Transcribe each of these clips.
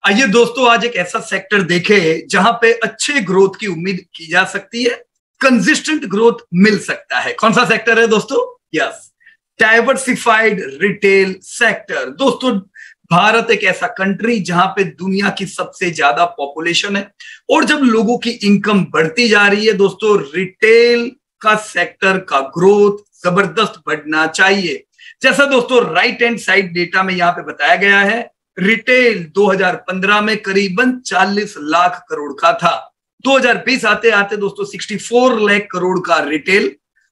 आइए दोस्तों, आज एक ऐसा सेक्टर देखे जहां पे अच्छे ग्रोथ की उम्मीद की जा सकती है, कंसिस्टेंट ग्रोथ मिल सकता है। कौन सा सेक्टर है दोस्तों? Yes, diversified retail sector. दोस्तों, भारत एक ऐसा कंट्री जहां पे दुनिया की सबसे ज्यादा पॉपुलेशन है और जब लोगों की इनकम बढ़ती जा रही है दोस्तों, रिटेल का सेक्टर का ग्रोथ जबरदस्त बढ़ना चाहिए। जैसा दोस्तों राइट हैंड साइड डेटा में यहां पे बताया गया है, रिटेल 2015 में करीबन 40 लाख करोड़ का था। 2020 आते आते दोस्तों 64 लाख करोड़ का रिटेल,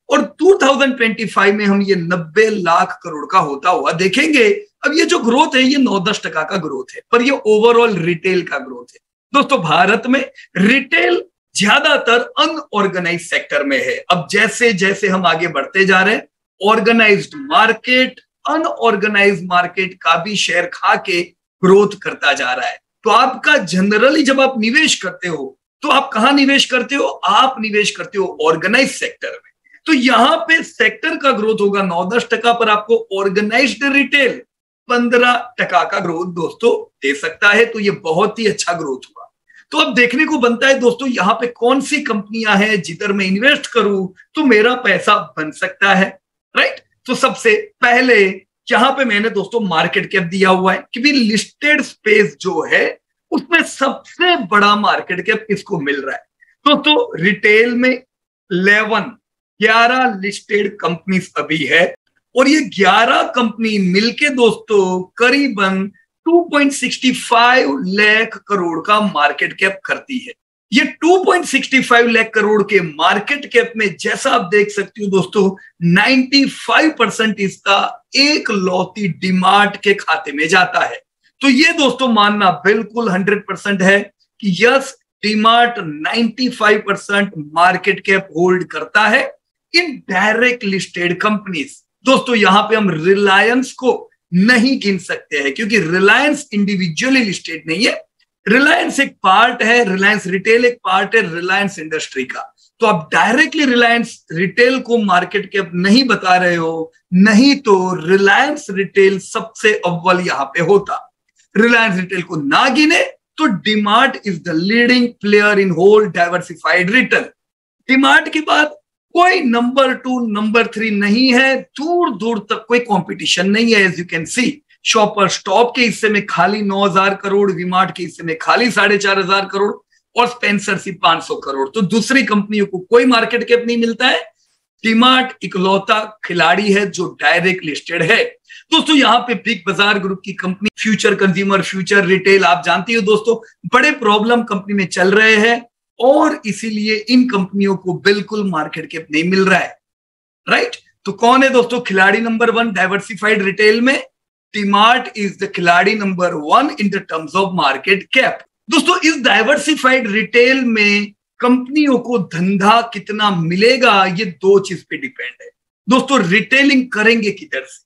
और 2025 में हम ये 90 लाख करोड़ का होता हुआ देखेंगे। अब ये जो ग्रोथ है ये 9-10% का ग्रोथ है, पर ये ओवरऑल रिटेल का ग्रोथ है। दोस्तों, भारत में रिटेल ज्यादातर अनऑर्गेनाइज सेक्टर में है। अब जैसे जैसे हम आगे बढ़ते जा रहे हैं, ऑर्गेनाइज्ड मार्केट अनऑर्गेनाइज्ड मार्केट का भी शेयर खा के ग्रोथ करता जा रहा है। तो आपका जनरली जब आप निवेश करते हो तो आप कहां निवेश करते हो? आप निवेश करते हो ऑर्गेनाइज सेक्टर में। तो यहां पे सेक्टर का ग्रोथ होगा 9-10%, पर आपको ऑर्गेनाइज्ड रिटेल 15% का ग्रोथ दोस्तों दे सकता है। तो ये बहुत ही अच्छा ग्रोथ हुआ। तो अब देखने को बनता है दोस्तों, यहां पे कौन सी कंपनियां हैं जिधर मैं इन्वेस्ट करूं तो मेरा पैसा बन सकता है, राइट? तो सबसे पहले यहां पे मैंने दोस्तों मार्केट कैप दिया हुआ है कि भी लिस्टेड स्पेस जो है उसमें सबसे बड़ा मार्केट कैप किसको मिल रहा है। दोस्तों, रिटेल में 11 लिस्टेड कंपनीज अभी है, और ये 11 कंपनी मिलके दोस्तों करीबन 2.65 लाख करोड़ का मार्केट कैप करती है। ये 2.65 लाख करोड़ के मार्केट कैप में जैसा आप देख सकते हो दोस्तों, 95% इसका एक लौती डीमार्ट के खाते में जाता है। तो ये दोस्तों मानना बिल्कुल 100% है कि yes, DMart 95% market cap hold करता है इन डायरेक्ट लिस्टेड कंपनीज। दोस्तों, यहां पे हम रिलायंस को नहीं गिन सकते हैं क्योंकि रिलायंस इंडिविजुअली लिस्टेड नहीं है। रिलायंस एक पार्ट है, रिलायंस रिटेल एक पार्ट है रिलायंस इंडस्ट्री का। तो आप डायरेक्टली रिलायंस रिटेल को मार्केट कैप नहीं बता रहे हो, नहीं तो रिलायंस रिटेल सबसे अव्वल यहां पे होता। रिलायंस रिटेल को ना गिने तो DMart is the leading player in whole diversified retail. DMart के बाद कोई नंबर 2 नंबर 3 नहीं है, दूर दूर तक कोई कंपटीशन नहीं है। As you can see, Shopper Stop के हिस्से में खाली 9,000 करोड़, वीमार्ट के हिस्से में खाली 4,500 करोड़, और स्पेंसर सी 500 करोड़। तो दूसरी कंपनियों को कोई मार्केट कैप नहीं मिलता है। डीमार्ट इकलौता खिलाड़ी है जो डायरेक्ट लिस्टेड है। दोस्तों, यहाँ पे बिग बाजार ग्रुप की company future consumer, future retail, आप जानती हो दोस्तों, बड़े प्रॉब्लम कंपनी में चल रहे हैं और इसीलिए इन कंपनियों को बिल्कुल मार्केट कैप नहीं मिल रहा है, राइट? तो कौन है दोस्तों खिलाड़ी नंबर 1 डाइवर्सिफाइड रिटेल में? डीमार्ट इज द खिलाड़ी number 1 in the terms of market cap. दोस्तों, इस डाइवर्सिफाइड रिटेल में कंपनियों को धंधा कितना मिलेगा, ये 2 चीज पे डिपेंड है। दोस्तों, रिटेलिंग करेंगे किधर से?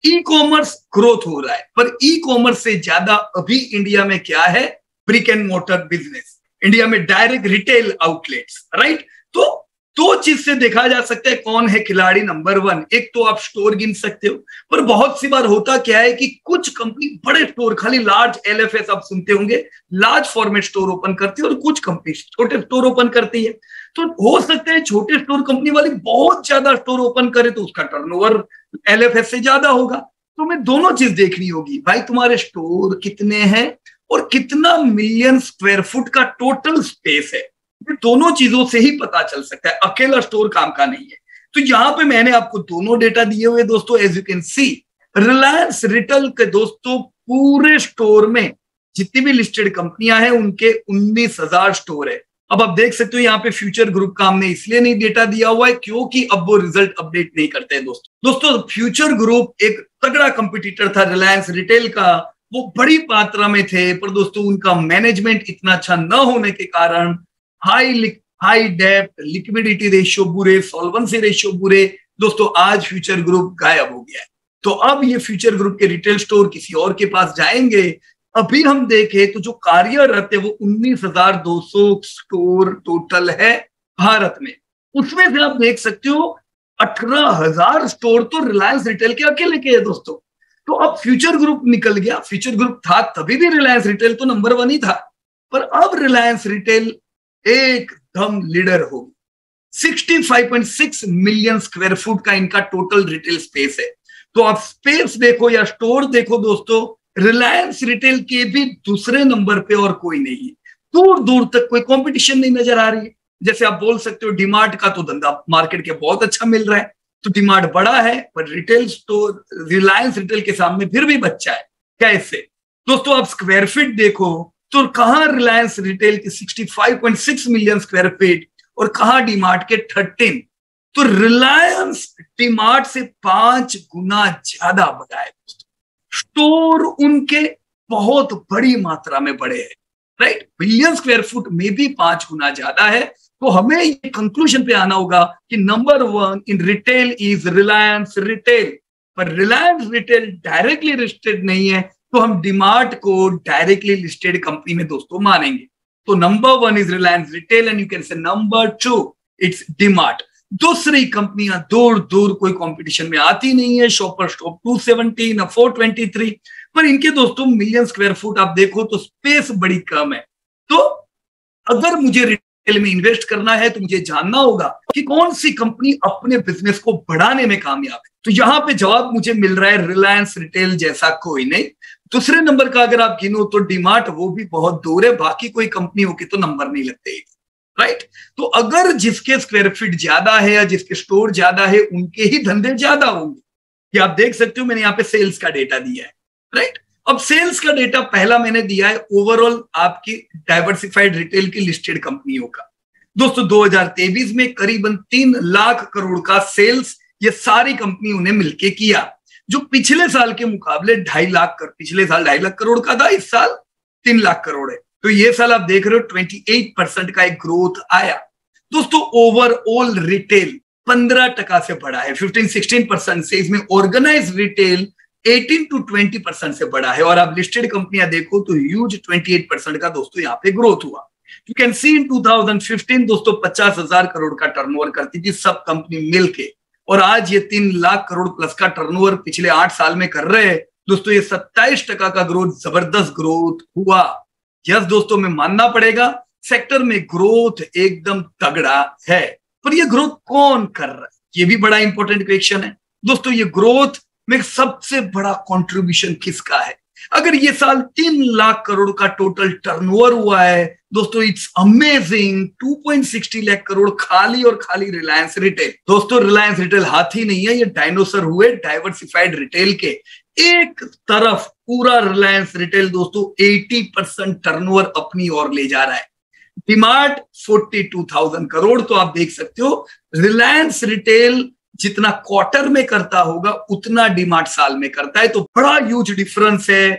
ई कॉमर्स ग्रोथ हो रहा है, पर ई कॉमर्स से ज्यादा अभी इंडिया में क्या है? Brick and motor business. India में डायरेक्ट रिटेल आउटलेट्स, राइट? तो 2 चीज से देखा जा सकता है कौन है खिलाड़ी नंबर 1। एक तो आप स्टोर गिन सकते हो, पर बहुत सी बार होता क्या है कि कुछ कंपनी बड़े स्टोर, खाली लार्ज LFS आप सुनते होंगे, लार्ज फॉर्मेट स्टोर ओपन करती है, और कुछ कंपनी छोटे स्टोर ओपन करती है। तो हो सकता है छोटे स्टोर कंपनी वाली बहुत ज्यादा स्टोर ओपन करे तो उसका टर्नओवर LFS से ज्यादा होगा। तो हमें दोनों चीज देखनी होगी, भाई तुम्हारे स्टोर कितने हैं और कितना मिलियन स्क्वायर फुट का टोटल स्पेस है। ये दोनों चीजों से ही पता चल सकता है, अकेला स्टोर काम का नहीं है। तो यहां पे मैंने आपको दोनों डेटा दिए हुए दोस्तों। As you can see, Reliance Retail के दोस्तों पूरे स्टोर में जितनी भी लिस्टेड कंपनियां हैं उनके 19,000 स्टोर है। अब आप देख सकते हो यहाँ पे फ्यूचर ग्रुप का हमने इसलिए नहीं डेटा दिया हुआ है क्योंकि अब वो रिजल्ट अपडेट नहीं करते हैं दोस्तों। फ्यूचर ग्रुप एक तगड़ा कंपटीटर था रिलायंस रिटेल का, वो बड़ी मात्रा में थे, पर दोस्तों उनका मैनेजमेंट इतना अच्छा न होने के कारण हाई डेप्ट, लिक्विडिटी रेशियो बुरे, सॉल्वेंसी रेशियो बुरे, दोस्तों आज फ्यूचर ग्रुप गायब हो गया है। तो अब ये फ्यूचर ग्रुप के रिटेल स्टोर किसी और के पास जाएंगे। अभी हम देखें तो जो कार्यरत है वो 19,200 स्टोर टोटल है भारत में। उसमें से आप देख सकते हो 18,000 स्टोर तो रिलायंस रिटेल के अकेले के है दोस्तों। तो अब फ्यूचर ग्रुप निकल गया। फ्यूचर ग्रुप था तभी भी रिलायंस रिटेल तो नंबर 1 ही था, पर अब रिलायंस रिटेल एकदम लीडर हो। 65.6 मिलियन स्क्वायर फुट का इनका टोटल रिटेल स्पेस है। तो आप स्पेस देखो या स्टोर देखो दोस्तों, रिलायंस रिटेल के भी दूसरे नंबर पे और कोई नहीं है। दूर दूर तक कोई कंपटीशन नहीं नजर आ रही है। जैसे आप बोल सकते हो डीमार्ट का तो धंधा मार्केट के बहुत अच्छा मिल रहा है, तो डिमांड बड़ा है, पर रिटेल स्टोर रिलायंस रिटेल के सामने फिर भी बच्चा है। कैसे दोस्तों, आप स्क्वायर फीट देखो तो कहां रिलायंस रिटेल के 65.6 मिलियन स्क्वायर फीट और कहां डीमार्ट के 13। तो रिलायंस डीमार्ट से 5 गुना ज्यादा बड़ा है। स्टोर उनके बहुत बड़ी मात्रा में बड़े हैं, राइट। बिलियन स्क्वायर फुट में भी 5 गुना ज्यादा है। तो हमें ये कंक्लूजन पे आना होगा कि number 1 in retail is Reliance retail. पर रिलायंस रिटेल डायरेक्टली लिस्टेड नहीं है, तो हम डीमार्ट को डायरेक्टली लिस्टेड कंपनी में दोस्तों मानेंगे। तो number 1 is Reliance retail and you can say number 2 it's DMart. दूसरी कंपनियां दूर दूर कोई कंपटीशन में आती नहीं है। शॉपर स्टॉप 217 और 423, पर इनके दोस्तों मिलियन स्क्वायर फुट आप देखो तो स्पेस बड़ी कम है। तो अगर मुझे रिटेल में इन्वेस्ट करना है तो मुझे जानना होगा कि कौन सी कंपनी अपने बिजनेस को बढ़ाने में कामयाब है। तो यहां पे जवाब मुझे मिल रहा है रिलायंस रिटेल जैसा कोई नहीं। दूसरे नंबर का अगर आप गिनो तो डीमार्ट, वो भी बहुत दूर है। बाकी कोई कंपनी होगी तो नंबर नहीं लगते, राइट। तो अगर जिसके स्क्वायर फीट ज्यादा है या जिसके स्टोर ज्यादा है उनके ही धंधे ज्यादा होंगे। ये आप देख सकते हो, मैंने यहाँ पे सेल्स का डेटा दिया है, राइट। अब सेल्स का डेटा पहला मैंने दिया है ओवरऑल आपकी डाइवर्सिफाइड रिटेल की लिस्टेड कंपनियों का। दोस्तों 2023 में करीबन 3 लाख करोड़ का सेल्स ये सारी कंपनियों ने मिलकर किया, जो पिछले साल के मुकाबले 2.5 लाख करोड़, पिछले साल 2.5 लाख करोड़ का था, इस साल 3 लाख करोड़ है। तो ये साल आप देख रहे हो 28% का एक ग्रोथ आया। दोस्तों ओवरऑल रिटेल 15% से बढ़ा है, 15-16% से। इसमें ऑर्गेनाइज रिटेल 18 to 20% से बढ़ा है। और आप लिस्टेड कंपनियां देखो तो ह्यूज 28% का दोस्तों यहाँ पे ग्रोथ हुआ। यू कैन सी इन 2015 दोस्तों 50,000 करोड़ का टर्नओवर करती थी सब कंपनी मिलके, और आज ये 3 लाख करोड़ प्लस का टर्नओवर पिछले 8 साल में कर रहे हैं। दोस्तों ये 27% का ग्रोथ, जबरदस्त ग्रोथ हुआ। यस दोस्तों, में मानना पड़ेगा सेक्टर में ग्रोथ एकदम तगड़ा है। पर ये ग्रोथ कौन कर रहा है, ये भी बड़ा इंपॉर्टेंट क्वेश्चन है। दोस्तों ये ग्रोथ में सबसे बड़ा कंट्रीब्यूशन किसका है? अगर ये साल 3 लाख करोड़ का टोटल टर्नओवर हुआ है दोस्तों, इट्स अमेजिंग। 2.60 लाख करोड़ खाली और खाली रिलायंस रिटेल। दोस्तों रिलायंस रिटेल हाथी नहीं है, ये डायनासोर हुए डाइवर्सिफाइड रिटेल के। एक तरफ पूरा रिलायंस रिटेल दोस्तों 80% टर्नओवर अपनी ओर ले जा रहा है। डीमार्ट 42,000 करोड़। तो आप देख सकते हो रिलायंस रिटेल जितना क्वार्टर में करता होगा उतना डीमार्ट साल में करता है। तो बड़ा ह्यूज डिफरेंस है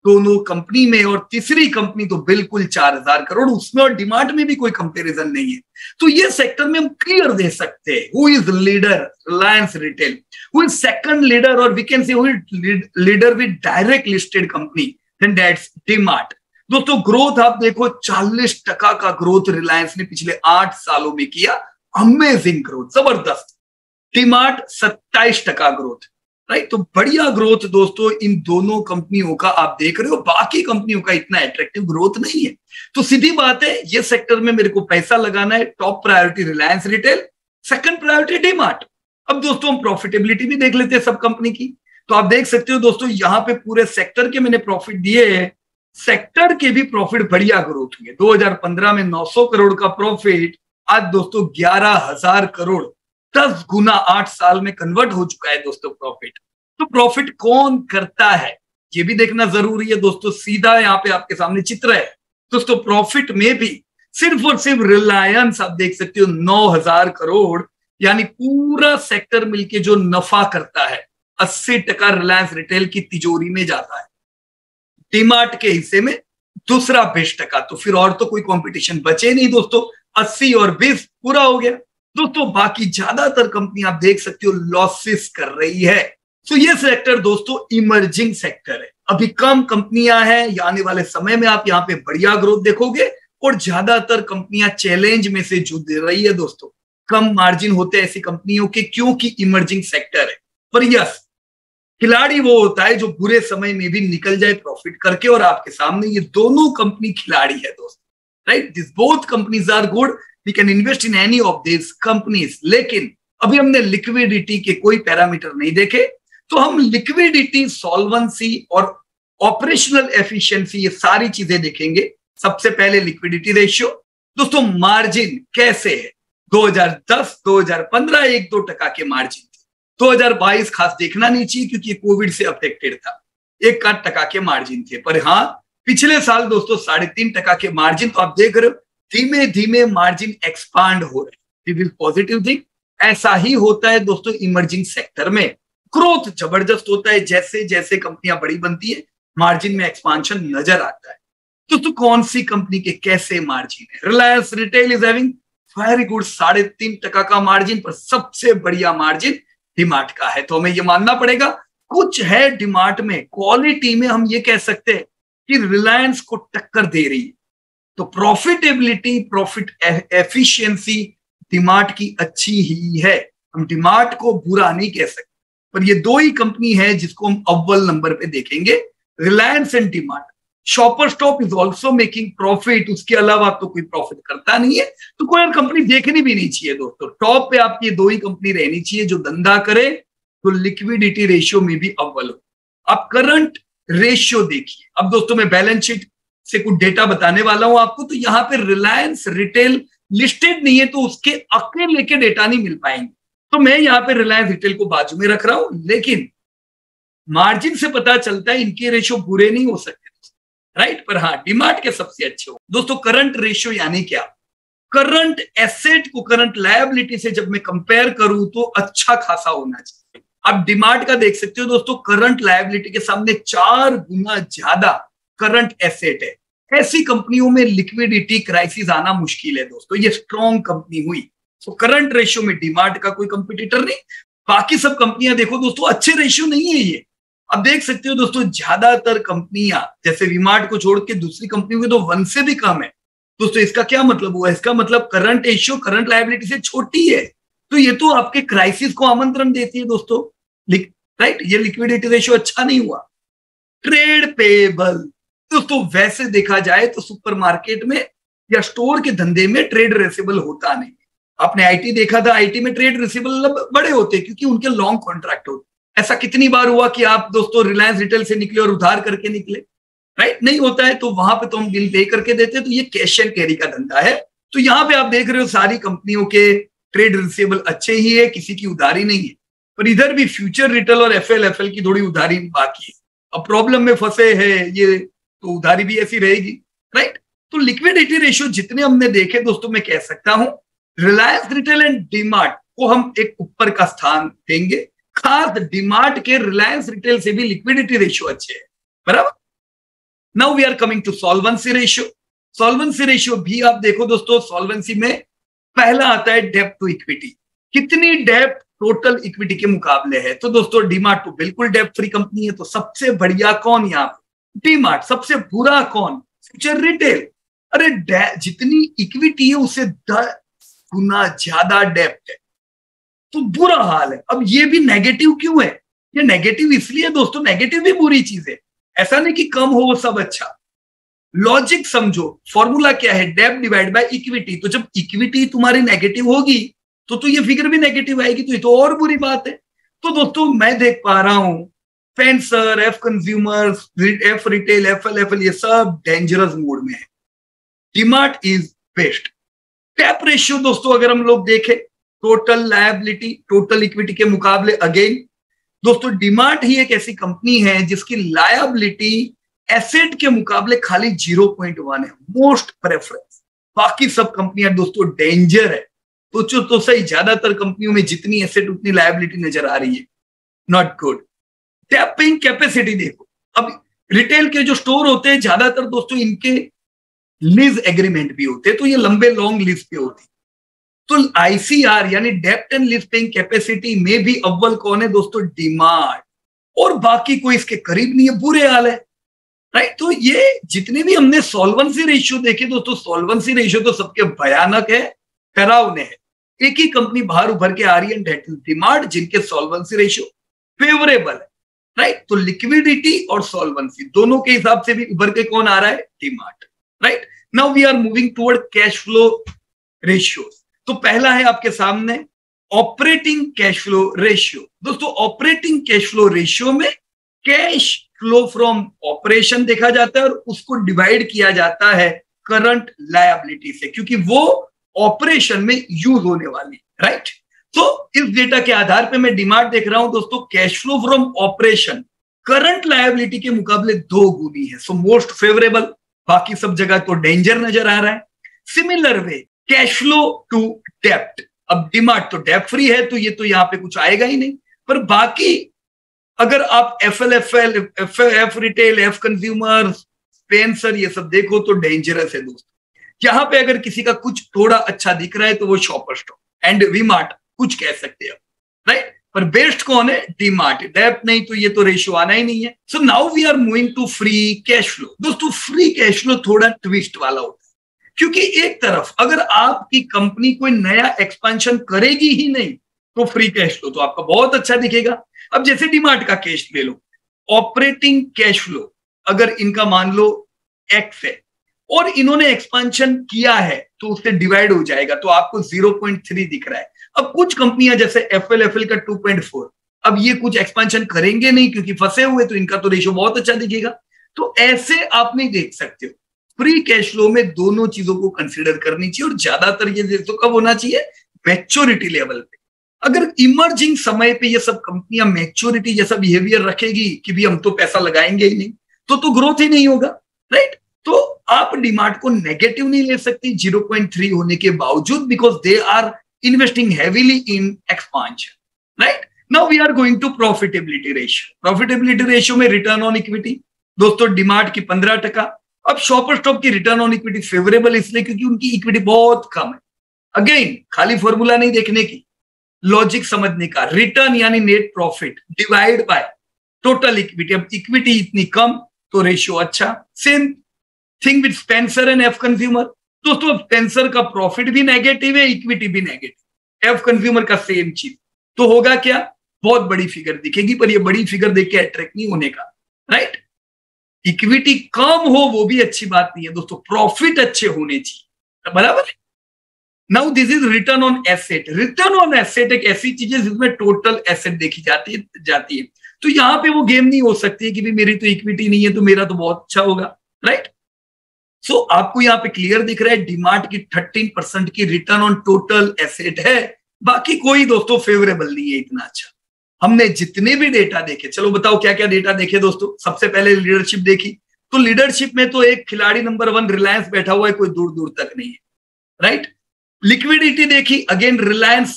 दोनों कंपनी में। और तीसरी कंपनी तो बिल्कुल 4,000 करोड़, उसमें और डीमार्ट में भी कोई कंपैरिजन नहीं है। तो ये सेक्टर में हम क्लियर दे सकते हैं who is leader, Reliance Retail. Who is second leader, और we can say who is leader with direct listed company, then that's DMart. दोस्तों ग्रोथ आप देखो 40% का ग्रोथ रिलायंस ने पिछले 8 सालों में किया। अमेजिंग ग्रोथ, जबरदस्त। DMart 27% growth, right. तो बढ़िया ग्रोथ दोस्तों इन दोनों कंपनियों का आप देख रहे हो। बाकी कंपनियों का इतना अट्रैक्टिव ग्रोथ नहीं है। तो सीधी बात है, ये सेक्टर में मेरे को पैसा लगाना है। Top priority Reliance retail, second priority DMart. अब दोस्तों हम प्रॉफिटेबिलिटी भी देख लेते हैं सब कंपनी की। तो आप देख सकते हो दोस्तों यहाँ पे पूरे सेक्टर के मैंने प्रॉफिट दिए हैं। सेक्टर के भी प्रॉफिट बढ़िया ग्रोथ हुई है। 2015 में 900 करोड़ का प्रॉफिट आज दोस्तों 11,000 करोड़, 10 गुना 8 साल में कन्वर्ट हो चुका है दोस्तों प्रॉफिट। तो प्रॉफिट कौन करता है ये भी देखना जरूरी है दोस्तों। सीधा यहाँ पे आपके सामने चित्र है दोस्तों। प्रॉफिट में भी सिर्फ और सिर्फ रिलायंस आप देख सकते हो 9,000 करोड़, यानी पूरा सेक्टर मिलके जो नफा करता है 80% रिलायंस रिटेल की तिजोरी में जाता है। डीमार्ट के हिस्से में दूसरा 20%। तो फिर और तो कोई कंपटीशन बचे नहीं दोस्तों। 80 और 20 पूरा हो गया दोस्तों। बाकी ज्यादातर कंपनी आप देख सकते हो लॉसेस कर रही है। तो ये सेक्टर दोस्तों इमर्जिंग सेक्टर है। अभी कम कंपनियां हैं, आने वाले समय में आप यहाँ पे बढ़िया ग्रोथ देखोगे। और ज्यादातर कंपनियां चैलेंज में से जूझ रही है दोस्तों। कम मार्जिन होते हैं ऐसी कंपनियों के, क्योंकि इमर्जिंग सेक्टर है। पर यस, खिलाड़ी वो होता है जो बुरे समय में भी निकल जाए प्रॉफिट करके, और आपके सामने ये दोनों कंपनी खिलाड़ी है दोस्त, right. This both companies are good, we can invest in any of this companies. लेकिन अभी हमने लिक्विडिटी के कोई पैरामीटर नहीं देखे, तो हम लिक्विडिटी, सॉल्वेंसी और ऑपरेशनल एफिशिएंसी ये सारी चीजें देखेंगे। सबसे पहले लिक्विडिटी रेशियो दोस्तों, मार्जिन कैसे है। 2010 2015 1-2% के मार्जिन थे। 2022 खास देखना नहीं चाहिए क्योंकि कोविड से अफेक्टेड था, 1% के मार्जिन थे। पर हाँ, पिछले साल दोस्तों 3.5% के मार्जिन, तो आप देख रहे हो धीमे धीमे मार्जिन एक्सपांड हो रहे हैं। पॉजिटिव थिंग, ऐसा ही होता है दोस्तों इमर्जिंग सेक्टर में, ग्रोथ जबरदस्त होता है। जैसे जैसे कंपनियां बड़ी बनती है मार्जिन में एक्सपांशन नजर आता है। तो कौन सी कंपनी के कैसे मार्जिन है। Reliance retail is having very good 3.5% का मार्जिन, पर सबसे बढ़िया मार्जिन डीमार्ट का है। तो हमें ये मानना पड़ेगा कुछ है डीमार्ट में, क्वालिटी में हम ये कह सकते हैं कि रिलायंस को टक्कर दे रही है। तो प्रॉफिटेबिलिटी, प्रॉफिट एफिशिएंसी डीमार्ट की अच्छी ही है, हम डीमार्ट को बुरा नहीं कह सकते। पर ये दो ही कंपनी है जिसको हम अव्वल नंबर पे देखेंगे, Reliance and DMart. Shopper stop is also making profit, उसके अलावा तो कोई प्रॉफिट करता नहीं है, तो कोई और कंपनी देखनी भी नहीं चाहिए दोस्तों। टॉप पे आपकी दो ही कंपनी रहनी चाहिए जो धंधा करे, तो लिक्विडिटी रेशियो में भी अव्वल हो। आप करंट रेशियो देखिए। अब दोस्तों मैं बैलेंस शीट से कुछ डेटा बताने वाला हूं आपको, तो यहां पे रिलायंस रिटेल लिस्टेड नहीं है, तो उसके अकेले के डेटा नहीं मिल पाएंगे। तो मैं यहाँ पे रिलायंस रिटेल को बाजू में रख रहा हूं, लेकिन मार्जिन से पता चलता है इनके रेशियो बुरे नहीं हो सकते, राइट। पर हाँ, डीमार्ट के सबसे अच्छे हो। दोस्तों करंट रेशियो यानी क्या, करंट एसेट को करंट लायबिलिटी से जब मैं कंपेयर करूं तो अच्छा खासा होना चाहिए। अब डीमार्ट का देख सकते हो दोस्तों, करंट लायबिलिटी के सामने 4 गुना ज्यादा करंट एसेट है। ऐसी कंपनियों में लिक्विडिटी क्राइसिस आना मुश्किल है दोस्तों, ये स्ट्रॉन्ग कंपनी हुई। तो करंट रेशियो में डीमार्ट का कोई कंपटीटर नहीं। बाकी सब कंपनियां देखो दोस्तों, अच्छे रेशियो नहीं है ये। अब देख सकते हो दोस्तों, ज्यादातर कंपनियां जैसे वीमार्ट को छोड़ के दूसरी कंपनियों के तो 1 से भी कम है दोस्तों। इसका क्या मतलब हुआ, इसका मतलब करंट रेशियो करंट लायबिलिटी से छोटी है, तो ये तो आपके क्राइसिस को आमंत्रण देती है दोस्तों, राइट। ये लिक्विडिटी रेशियो अच्छा नहीं हुआ। ट्रेड पेबल दोस्तों, वैसे देखा जाए तो सुपरमार्केट में या स्टोर के धंधे में ट्रेड रेसिबल होता नहीं। आपने आईटी देखा था, आईटी में ट्रेड रेसिबल बड़े होते क्योंकि उनके लॉन्ग कॉन्ट्रैक्ट होते। ऐसा कितनी बार हुआ कि आप दोस्तों रिलायंस रिटेल से निकले और उधार करके निकले, राइट। नहीं होता है, तो वहां पे तो हम बिल पे करके देते हैं। तो ये कैश एंड कैरी का धंधा है। तो यहाँ पे आप देख रहे हो सारी कंपनियों के ट्रेड रिसीवेबल अच्छे ही है, किसी की उधारी नहीं है। पर इधर भी फ्यूचर रिटेल और एफएल की थोड़ी उधारी बाकी है। अब प्रॉब्लम में फंसे है ये, तो उधारी भी ऐसी रहेगी, राइट। तो लिक्विडिटी रेशियो जितने हमने देखे दोस्तों, मैं कह सकता हूं रिलायंस रिटेल एंड डीमार्ट को हम एक ऊपर का स्थान देंगे। खास डीमार्ट के रिलायंस रिटेल से भी लिक्विडिटी रेशियो अच्छे है, बराबर। Now we are coming to solvency ratio. Solvency ratio भी आप देखो दोस्तों, सॉल्वेंसी में पहला आता है डेब्ट टू इक्विटी। कितनी डेब्ट टोटल इक्विटी के मुकाबले है। तो दोस्तों डीमार्ट तो बिल्कुल डेब्ट फ्री कंपनी है, तो सबसे बढ़िया कौन यहाँ पे, डीमार्ट। सबसे बुरा कौन, फ्यूचर रिटेल। अरे जितनी इक्विटी है उससे 10 गुना ज्यादा डेब्ट है, तो बुरा हाल है। अब ये भी नेगेटिव क्यों है, ये नेगेटिव इसलिए दोस्तों, नेगेटिव भी बुरी चीज है, ऐसा नहीं कि कम हो वो सब अच्छा। लॉजिक समझो, फॉर्मूला क्या है, डेब्ट डिवाइड बाय इक्विटी। तो जब इक्विटी तुम्हारी नेगेटिव होगी तो ये फिगर भी नेगेटिव आएगी, तो ये तो और बुरी बात है। तो दोस्तों मैं देख पा रहा हूं fencer, F consumers, F retail, FL ये सब डेंजरस मोड में है। DMart is best. Tap ratio दोस्तों अगर हम लोग देखें, टोटल लायबिलिटी टोटल इक्विटी के मुकाबले, अगेन दोस्तों डीमार्ट ही एक ऐसी कंपनी है जिसकी लायबिलिटी एसेट के मुकाबले खाली 0.1 है, मोस्ट प्रेफरेंस। बाकी सब कंपनियां दोस्तों डेंजर है। तो सही, ज्यादातर कंपनियों में जितनी एसेट उतनी लायबिलिटी नजर आ रही है, नॉट गुड। टैपिंग कैपेसिटी देखो, अब रिटेल के जो स्टोर होते हैं ज्यादातर दोस्तों इनके लीज एग्रीमेंट भी होते हैं, तो ये लंबे लॉन्ग लीज पे होती। तो आईसीआर यानी डेब्ट एंड लीज पेइंग कैपेसिटी में भी अव्वल कौन है दोस्तों, डीमार्ट। और बाकी कोई इसके करीब नहीं है, बुरे हाल है, राइट। तो ये जितने भी हमने सॉल्वेंसी रेशियो देखे दोस्तों, सॉल्वेंसी रेशियो तो सबके भयानक है, डरावने है। एक ही कंपनी बाहर उभर के आ रही है, डीमार्ट, जिनके सॉल्वेंसी रेशियो फेवरेबल है। राइट। तो लिक्विडिटी और सॉल्वेंसी दोनों के हिसाब से भी उभर के कौन आ रहा है? DMart, right. Now we are moving toward cash flow ratio. तो पहला है आपके सामने ऑपरेटिंग कैश फ्लो रेशियो। दोस्तों ऑपरेटिंग कैश फ्लो रेशियो में कैश फ्लो फ्रॉम ऑपरेशन देखा जाता है और उसको डिवाइड किया जाता है करंट लायबिलिटी से, क्योंकि वो ऑपरेशन में यूज होने वाली, राइट। तो इस डेटा के आधार पे मैं डीमार्ट देख रहा हूं दोस्तों, cash flow from operation current liability के मुकाबले 2 गुनी है, सो मोस्ट फेवरेबल। बाकी सब जगह तो डेंजर नजर आ रहा है। Similar way cash flow to डेप्ट, अब डीमार्ट तो डेप्ट फ्री है तो ये तो यहां पे कुछ आएगा ही नहीं, पर बाकी अगर आप FLFL, F retail, F consumer, Spencer ये सब देखो तो डेंजरस है दोस्तों। यहां पे अगर किसी का कुछ थोड़ा अच्छा दिख रहा है तो वो शॉपर स्टॉप एंड वी-मार्ट कुछ कह सकते हैं, राइट। पर बेस्ट कौन है? डीमार्ट। डेप्ट नहीं तो ये तो रेशियो आना ही नहीं है। So now we are moving to free cash flow. दोस्तों फ्री कैश फ्लो थोड़ा ट्विस्ट वाला होता है, क्योंकि एक तरफ अगर आपकी कंपनी कोई नया एक्सपेंशन करेगी ही नहीं तो फ्री कैश फ्लो तो आपका बहुत अच्छा दिखेगा। अब जैसे डीमार्ट का केस ले लो, ऑपरेटिंग कैश फ्लो अगर इनका मान लो X है और इन्होंने एक्सपेंशन किया है तो उससे डिवाइड हो जाएगा, तो आपको 0.3 दिख रहा है। अब कुछ कंपनियां जैसे FLFL का 2.4, अब ये कुछ एक्सपेंशन करेंगे नहीं क्योंकि फंसे हुए, तो इनका तो रेशियो बहुत अच्छा दिखेगा। तो ऐसे आप नहीं देख सकते हो। फ्री कैश फ्लो में दोनों चीजों को कंसिडर करनी चाहिए और ज्यादातर ये रेशियो कब होना चाहिए? मैच्योरिटी लेवल पे। अगर इमर्जिंग समय पे ये सब कंपनियां मैच्योरिटी जैसा बिहेवियर रखेगी कि भी हम तो पैसा लगाएंगे ही नहीं, तो ग्रोथ ही नहीं होगा, राइट। तो आप डीमार्ट को नेगेटिव नहीं ले सकती 0.3 होने के बावजूद, because they are investing heavily in expansion, right. Now we are going to profitability ratio. Profitability ratio में रिटर्न ऑन इक्विटी दोस्तों डीमार्ट की 15%। अब शॉपर स्टॉप की रिटर्न ऑन इक्विटी फेवरेबल इसलिए क्योंकि उनकी इक्विटी बहुत कम है। अगेन खाली फॉर्मूला नहीं देखने की, लॉजिक समझने का। रिटर्न यानी net profit divide by total equity. अब इक्विटी इतनी कम तो रेशियो अच्छा। Same thing with Spencer and F consumer. दोस्तों स्पेंसर का प्रॉफिट भी नेगेटिव है, इक्विटी भी नेगेटिव। एफ कंज्यूमर का सेम चीज, तो होगा क्या? बहुत बड़ी फिगर दिखेगी, पर ये बड़ी फिगर देख के अट्रैक्ट नहीं होने का, राइट। इक्विटी कम हो वो भी अच्छी बात नहीं है दोस्तों, प्रॉफिट अच्छे होने चाहिए, बराबर है। Now this is return on asset. Return on asset एक ऐसी चीज है जिसमें टोटल एसेट देखी जाती है। तो यहां पे वो गेम नहीं हो सकती है कि भी मेरी तो इक्विटी नहीं है तो मेरा तो बहुत अच्छा होगा, राइट। सो आपको यहां पे क्लियर दिख रहा है डीमार्ट की 13% की रिटर्न ऑन टोटल एसेट है। बाकी कोई दोस्तों फेवरेबल नहीं है इतना अच्छा। हमने जितने भी डेटा देखे, चलो बताओ क्या क्या डेटा देखे दोस्तों। सबसे पहले लीडरशिप देखी, तो लीडरशिप में तो एक खिलाड़ी नंबर 1 रिलायंस बैठा हुआ है, कोई दूर दूर तक नहीं है, राइट। लिक्विडिटी देखी, अगेन रिलायंस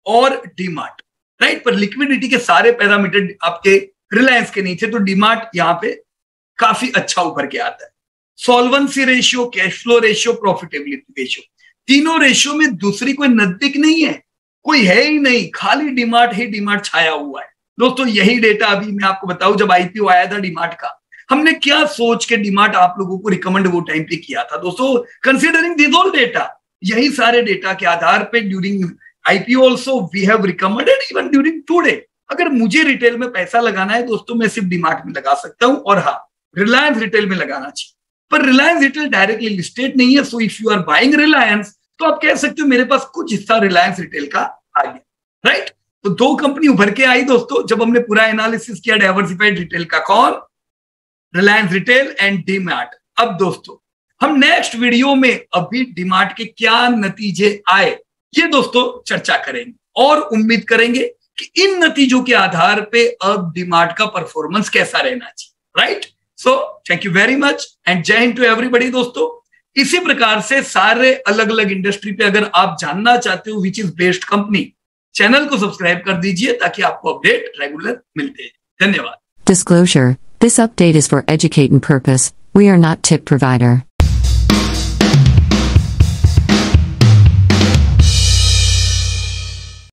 और डीमार्ट, राइट। पर लिक्विडिटी के सारे पैरामीटर आपके रिलायंस के नीचे, तो डीमार्ट यहां पे काफी अच्छा उभर के आता है। Solvency ratio, cash flow ratio, profitability ratio, तीनों रेशियो में दूसरी कोई नजदीक नहीं है, कोई है ही नहीं, खाली डीमार्ट ही डीमार्ट छाया हुआ है दोस्तों। यही डेटा अभी मैं आपको बताऊं, जब IPO आया था डीमार्ट का, हमने क्या सोच के डीमार्ट आप लोगों को रिकमेंड वो टाइम पे किया था दोस्तों, कंसिडरिंग दिस ऑल डेटा। यही सारे डेटा के आधार पे during IPO also we have recommended, even during today. अगर मुझे रिटेल में पैसा लगाना है दोस्तों, मैं सिर्फ डीमार्ट में लगा सकता हूं, और हाँ रिलायंस रिटेल में लगाना चाहिए। पर रिलायंस रिटेल डायरेक्टली लिस्टेड नहीं है, so if you are buying Reliance तो आप कह सकते हो मेरे पास कुछ हिस्सा रिलायंस रिटेल का आ गया, राइट। तो 2 कंपनी उभर के आई दोस्तों जब हमने पूरा एनालिसिस किया डाइवर्सिफाइड रिटेल का, कौन? Reliance retail and DMart. अब दोस्तों हम नेक्स्ट वीडियो में अभी डीमार्ट के क्या नतीजे आए ये दोस्तों चर्चा करेंगे, और उम्मीद करेंगे कि इन नतीजों के आधार पे अब डीमार्ट का परफॉर्मेंस कैसा रहना चाहिए, right. So thank you very much and जय हिंद टू एवरीबॉडी दोस्तों। इसी प्रकार से सारे अलग अलग इंडस्ट्री पे अगर आप जानना चाहते हो which is best company, channel को सब्सक्राइब कर दीजिए ताकि आपको अपडेट रेगुलर मिलते हैं। धन्यवाद। Disclosure: This update is for educating purpose. We are not tip provider.